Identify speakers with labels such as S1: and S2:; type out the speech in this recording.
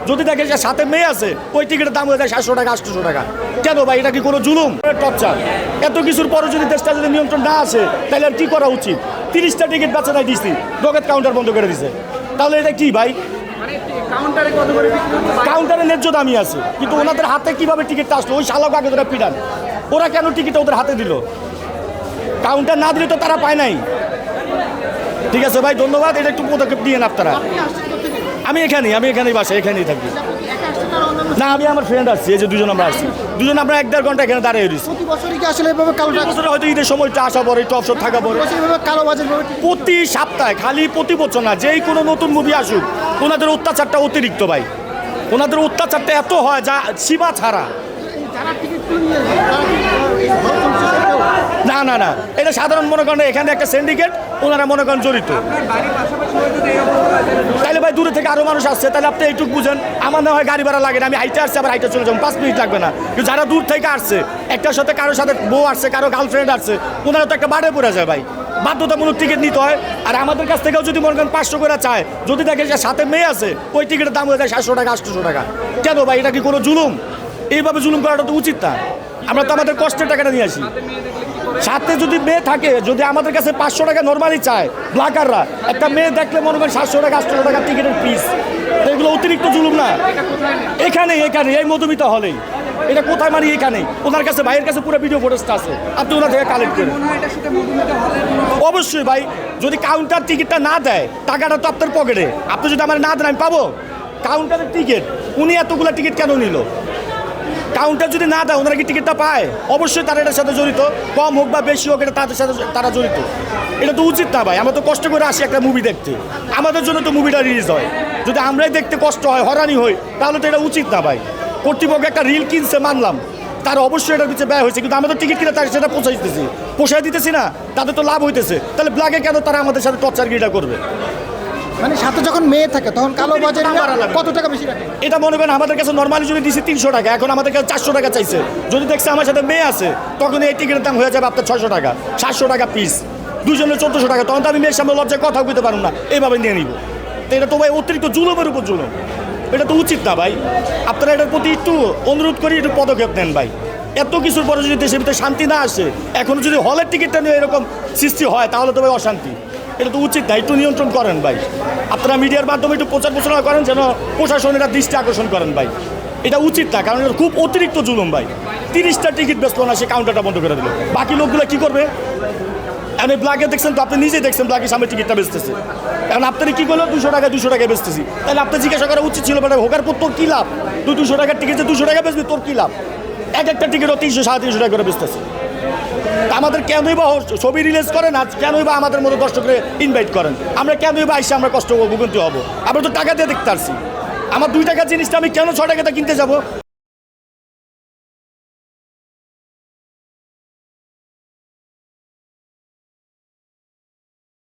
S1: যদি দেখে যে সাথে মেয়ে আছে ওই টিকিটের দাম হয়ে যায় 700 টাকা 800 টাকা। কেন ভাই, এটা কি কোনো জুলুম? টর্চার। এত কিছুর পরও যদি দেশটা যদি নিয়ন্ত্রণ না আসে তাহলে আর কি করা উচিত? 30টা টিকিট বেচা নাই দিচ্ছি, নগদ কাউন্টার বন্ধ করে দিছে, তাহলে এটা কি ভাই? কাউন্টারে ন্যায্য দামই আছে, কিন্তু ওনাদের হাতে কিভাবে টিকিটটা আসলো? ওই শালা কাকে ধরে পিটান, ওরা কেন টিকিটটা ওদের হাতে দিল? কাউন্টার না দিলে তো তারা পায় নাই। ঠিক আছে ভাই, ধন্যবাদ, এটা একটু পদক্ষেপ দিয়েন আপনারা। আমি এখানেই বাসা, এখানেই থাকি। না, আমি আমার ফ্রেন্ড আসছি, এই যে দুজন আমরা আসছি, দুজন আমরা 1-1.5 ঘন্টা এখানে দাঁড়িয়ে রয়েছি।
S2: প্রতি বছরই কি আসলে এভাবে কালো টাকা
S1: বছরে হয়তো ঈদের সময়টা আসা পরে একটু অবসর থাকা পরে
S2: এভাবে কালো বাজার
S1: প্রতি সপ্তাহে, খালি প্রতি বছর না, যেই কোনো নতুন মুভি আসুক ওনাদের অত্যাচারটা অতিরিক্ত ভাই। ওনাদের অত্যাচারটা এত হয় যা সীমা ছাড়া।
S2: যারা টিকিট কিনে
S1: না না না, এটা সাধারণ মনে করেন এখানে একটা সিন্ডিকেট, ওনারা মনে করেন জড়িত। তাহলে ভাই দূরে থেকে আরো মানুষ আসছে, তাহলে আপনি এইটুকু বুঝেন। আমার না হয় গাড়ি ভাড়া লাগে না, আমি হাইটে আসছি আবার হাইটে চলে যাবো, 5 মিনিট লাগবে না। কিন্তু যারা দূর থেকে আসছে, একটার সাথে কারোর সাথে বউ আসছে, কারো গার্লফ্রেন্ড আসছে, ওনারা তো একটা বাড়ে পড়ে যায় ভাই, বাধ্যতামূলক টিকিট নিতে হয়। আর আমাদের কাছ থেকেও যদি মনে করেন 500 করে চায়, যদি দেখে যে সাথে মেয়ে আছে ওই টিকিটের দাম হয়ে যায় 700 টাকা 800 টাকা। কেন ভাই, এটা কি কোনো জুলুম? এইভাবে জুলুম করাটা তো উচিত না। আমরা তো আমাদের কষ্টের টাকাটা নিয়ে আসি। সাথে যদি মেয়ে থাকে, যদি আমাদের কাছে 500 টাকা নর্মালি চায় ব্লাকাররা, একটা মেয়ে দেখলে মনে করেন 700 টাকা 800 টাকা টিকিটের পিস, এগুলো অতিরিক্ত জুলুম না? এখানে এই মধুমিতা হলেই। এটা কোথায় মানে? এখানেই ওনার কাছে, ভাইয়ের কাছে পুরো ভিডিও ফুটেজটা আছে, আপনি ওনার থেকে কালেক্ট করেন। অবশ্যই ভাই, যদি কাউন্টার টিকিটটা না দেয়, টাকাটা তো আপনার পকেটে, আপনি যদি আমার না দেন আমি পাবো? কাউন্টারের টিকিট, উনি এতগুলো টিকিট কেন নিল? কাউন্টার যদি না দেয় ওনারা কি টিকিটটা পায়? অবশ্যই তারা এটার সাথে জড়িত, কম হোক বা বেশি হোক, এটা তাদের সাথে তারা জড়িত। এটা তো উচিত না ভাই। আমরা তো কষ্ট করে আসি একটা মুভি দেখতে, আমাদের জন্য তো মুভিটা রিলিজ হয়। যদি আমরাই দেখতে কষ্ট হয়, হয়রানি হই, তাহলে তো এটা উচিত না ভাই। কর্তৃপক্ষ একটা রিল কিনছে মানলাম, তার অবশ্যই এটার পিছিয়ে ব্যয় হয়েছে, কিন্তু আমাদের টিকিট কিনে তার সেটা পোষাই দিতেছি না, তাদের তো লাভ হইতেছে। তাহলে ব্ল্যাকে কেন তারা আমাদের সাথে টর্চারগিরিটা করবে?
S2: মানে সাথে যখন মেয়ে থাকে তখন কালো বাজারে কত টাকা বেশি রাখে?
S1: এটা মনে করেন আমাদের কাছে নর্মালি যদি দিছি 300 টাকা, এখন আমাদের কাছে 400 টাকা চাইছে। যদি দেখছে আমার সাথে মেয়ে আছে, তখন এই টিকিটের দাম হয়ে যাবে আপনার 600 টাকা 700 টাকা পিস, দুজনের 1400 টাকা। তখন তো আমি মেয়ের সামনে লজ্জায় কথা বলতে পারবো না, এইভাবে নিয়ে নিব। তো এটা তো ভাই অতিরিক্ত জুলুমের উপর জুলুম, এটা তো উচিত না ভাই। আপনারা এটার প্রতি একটু অনুরোধ করি, একটু পদক্ষেপ নেন ভাই। এত কিছুর পরে যদি দেশের ভিতরে শান্তি না আসে, এখনো যদি হলের টিকিটটা নিয়ে এরকম সৃষ্টি হয়, তাহলে তো ভাই অশান্তি। এটা তো উচিত না, একটু নিয়ন্ত্রণ করেন ভাই। আপনারা মিডিয়ার মাধ্যমে একটু প্রচার প্রচারণা করেন, যেন প্রশাসন এটা দৃষ্টি আকর্ষণ করেন ভাই। এটা উচিত না, কারণ এটা খুব অতিরিক্ত জুলুম ভাই। 30টা টিকিট বেচলো না, সে কাউন্টারটা বন্ধ করে দিল, বাকি লোকগুলো কি করবে? আমি ব্ল্যাকে দেখছেন তো, আপনি নিজেই দেখছেন ব্ল্যাকের সামনে টিকিটটা বেচতেছে। এখন আপনারা কি করলো? 200 টাকায় বেচতেছি। তাহলে আপনি জিজ্ঞাসা করা উচিত ছিল, মানে হোকার পর তোর কী লাভ? তুই 200 টাকার টিকিট 200 টাকা বেচবি, তোর কী লাভ? একটা টিকিটও 300 350 টাকা করে বেচতেছে। আমাদের কেনই বা ছবি রিলিজ করেন, আর কেনই বা আমাদের মতো দর্শকরে ইনভাইট করেন? আমরা কেনই বা আইসে আমরা কষ্ট ভুগন্তি হবো? আমরা তো টাকা দিয়ে দেখতে আসছি। আমার 2 টাকার জিনিসটা আমি কেন 6 টাকাতে কিনতে যাবো?